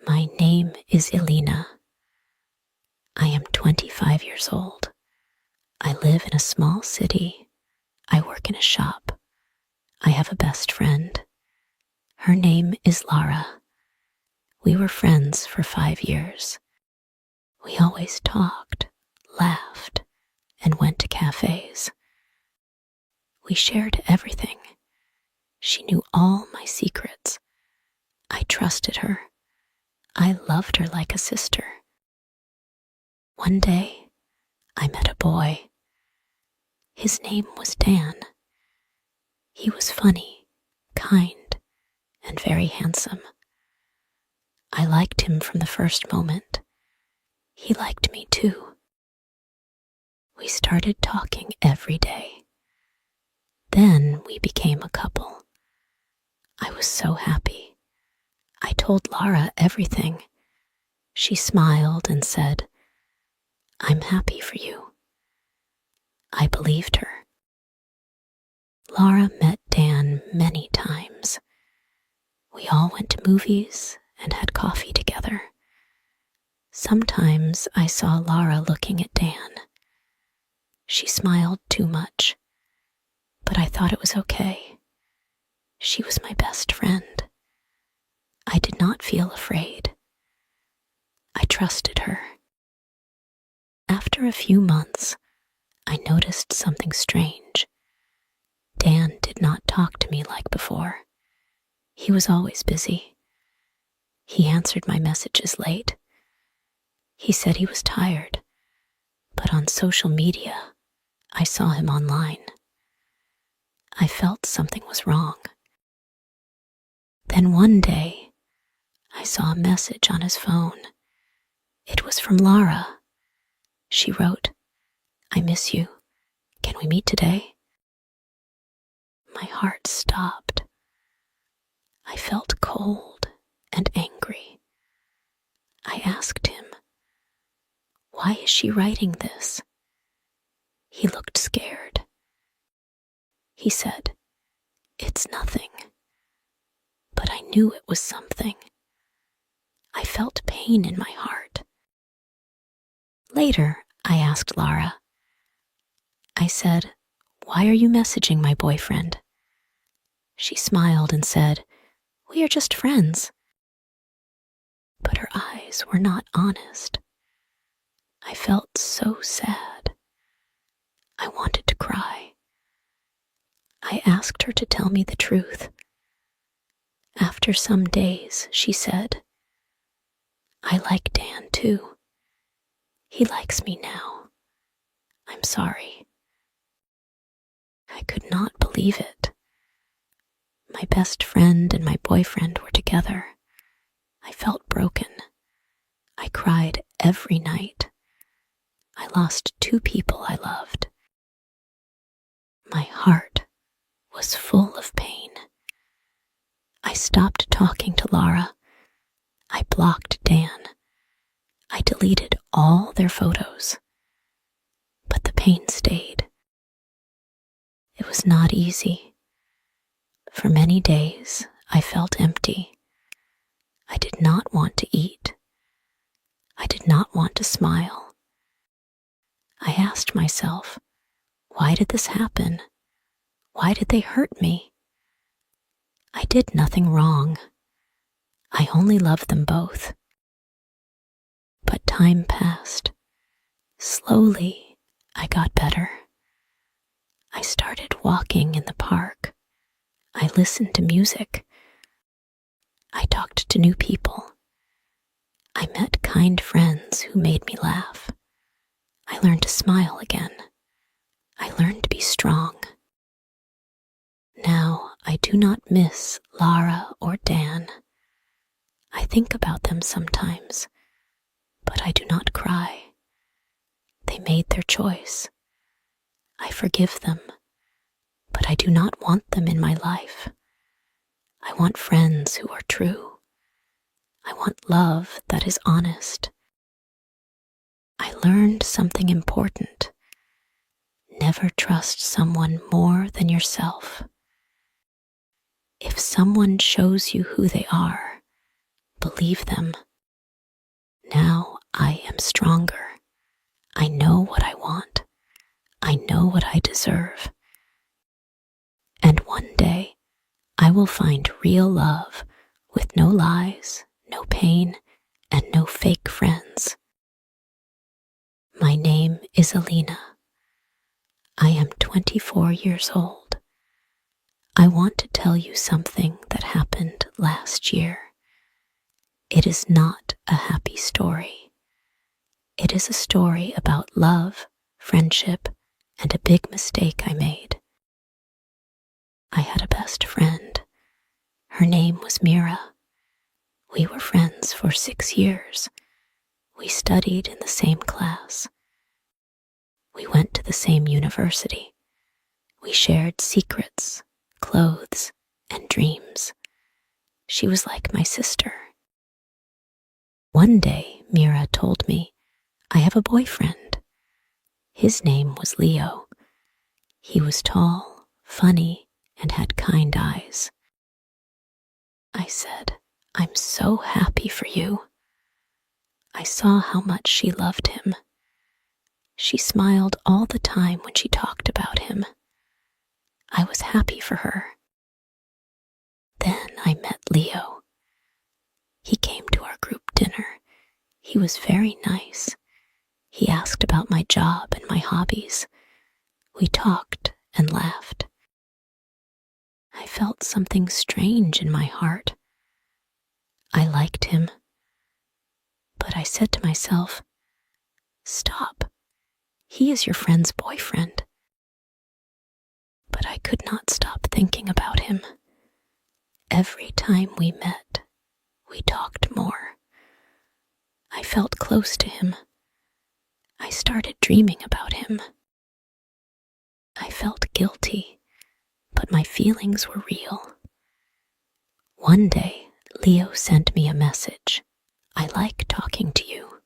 My name is Elina. I am 25 years old. I live in a small city. I work in a shop. I have a best friend. Her name is Lara. We were friends for 5 years. We always talked, laughed, and went to cafes. We shared everything. She knew all my secrets. I trusted her. I loved her like a sister. One day, I met a boy. His name was Dan. He was funny, kind, and very handsome. I liked him from the first moment. He liked me too. We started talking every day. Then we became a couple. I was so happy. I told Lara everything. She smiled and said, "I'm happy for you." I believed her. Lara met Dan many times. We all went to movies and had coffee together. Sometimes I saw Lara looking at Dan. She smiled too much, but I thought it was okay. She was my best friend. I did not feel afraid. I trusted her. After a few months, I noticed something strange. Dan did not talk to me like before. He was always busy. He answered my messages late. He said he was tired, but on social media, I saw him online. I felt something was wrong. Then one day, I saw a message on his phone. It was from Lara. She wrote, "I miss you. Can we meet today?" My heart stopped. I felt cold and angry. I asked him, "Why is she writing this?" He looked scared. He said, "It's nothing." But I knew it was something. I felt pain in my heart. Later, I asked Lara. I said, "Why are you messaging my boyfriend?" She smiled and said, "We are just friends." But her eyes were not honest. I felt so sad. I wanted to cry. I asked her to tell me the truth. After some days, she said, "I like Dan too. He likes me now. I'm sorry." I could not believe it. My best friend and my boyfriend were together. I felt broken. I cried every night. I lost 2 people I loved. My heart was full of pain. I stopped talking to Lara. I blocked Dan. I deleted all their photos. But the pain stayed. It was not easy. For many days, I felt empty. I did not want to eat. I did not want to smile. I asked myself, why did this happen? Why did they hurt me? I did nothing wrong. I only loved them both. But time passed. Slowly, I got better. I started walking in the park. I listened to music. I talked to new people. I met kind friends who made me laugh. I learned to smile again. I learned to be strong. Now I do not miss Lara or Dan. I think about them sometimes, but I do not cry. They made their choice. I forgive them, but I do not want them in my life. I want friends who are true. I want love that is honest. I learned something important. Never trust someone more than yourself. If someone shows you who they are, believe them. Now I am stronger. I know what I want. I know what I deserve. And one day, I will find real love with no lies, no pain, and no fake friends. My name is Elina. I am 24 years old. I want to tell you something that happened last year. It is not a happy story. It is a story about love, friendship, and a big mistake I made. I had a best friend. Her name was Mira. We were friends for 6 years. We studied in the same class. We went to the same university. We shared secrets, clothes, and dreams. She was like my sister. One day, Mira told me, I have a boyfriend. His name was Leo. He was tall, funny, and had kind eyes. I said, I'm so happy for you. I saw how much she loved him. She smiled all the time when she talked about him. I was happy for her. Then I met Leo. He came to our group dinner. He was very nice. He asked about my job and my hobbies. We talked and laughed. I felt something strange in my heart. I liked him. But I said to myself, stop. He is your friend's boyfriend. But I could not stop thinking about him. Every time we met, we talked more. I felt close to him. I started dreaming about him. I felt guilty, but my feelings were real. One day, Leo sent me a message. I like talking to you.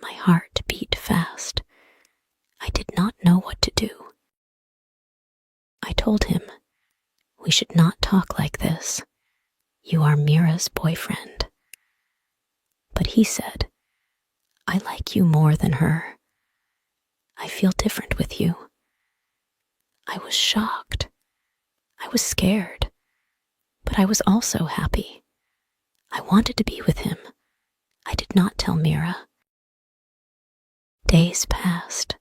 My heart beat fast. I did not know what to do. I told him, we should not talk like this. You are Mira's boyfriend. But he said, I like you more than her. I feel different with you. I was shocked. I was scared. But I was also happy. I wanted to be with him. I did not tell Mira. Days passed.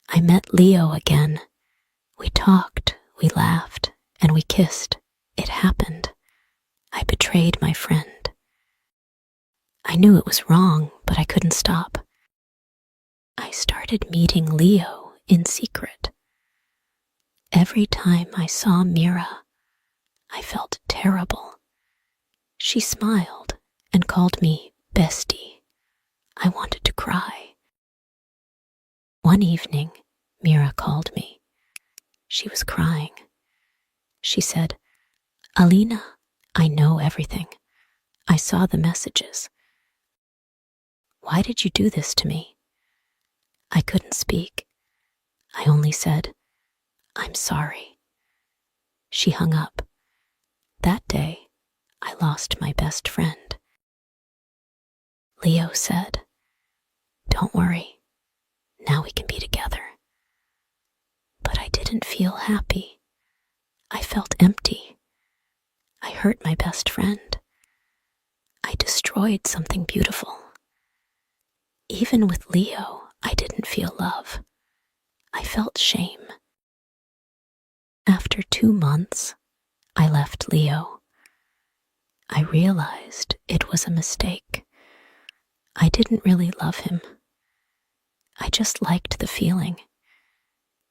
I met Leo again. We talked, we laughed, and we kissed. It happened. I betrayed my friend. I knew it was wrong, but I couldn't stop. I started meeting Leo in secret. Every time I saw Mira, I felt terrible. She smiled and called me bestie. I wanted to cry. One evening, Mira called me. She was crying. She said, Elina, I know everything. I saw the messages. Why did you do this to me? I couldn't speak. I only said, I'm sorry. She hung up. That day, I lost my best friend. Leo said, don't worry. Now we can be together. But I didn't feel happy. I felt empty. I hurt my best friend. I destroyed something beautiful. Even with Leo, I didn't feel love. I felt shame. After 2 months, I left Leo. I realized it was a mistake. I didn't really love him. I just liked the feeling.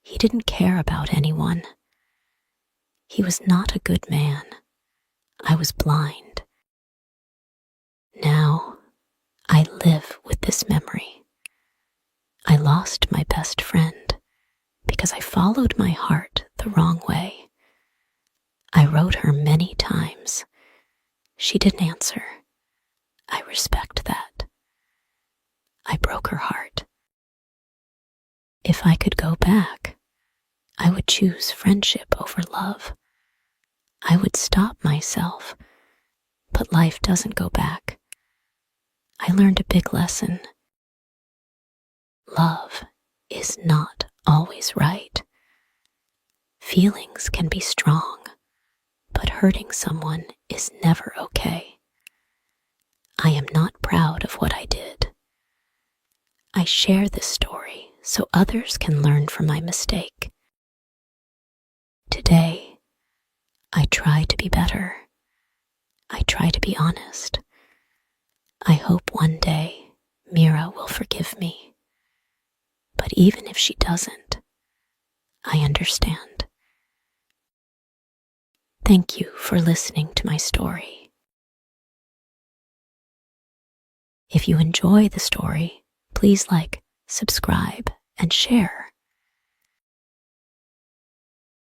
He didn't care about anyone. He was not a good man. I was blind. Now, I live with this memory. I lost my best friend because I followed my heart the wrong way. I wrote her many times. She didn't answer. I respect that. I broke her heart. If I could go back, I would choose friendship over love. I would stop myself, but life doesn't go back. I learned a big lesson. Love is not always right. Feelings can be strong, but hurting someone is never okay. I am not proud of what I did. I share this story so others can learn from my mistake. Today, I try to be better. I try to be honest. I hope one day Mira will forgive me. But even if she doesn't, I understand. Thank you for listening to my story. If you enjoy the story, please like, subscribe, and share.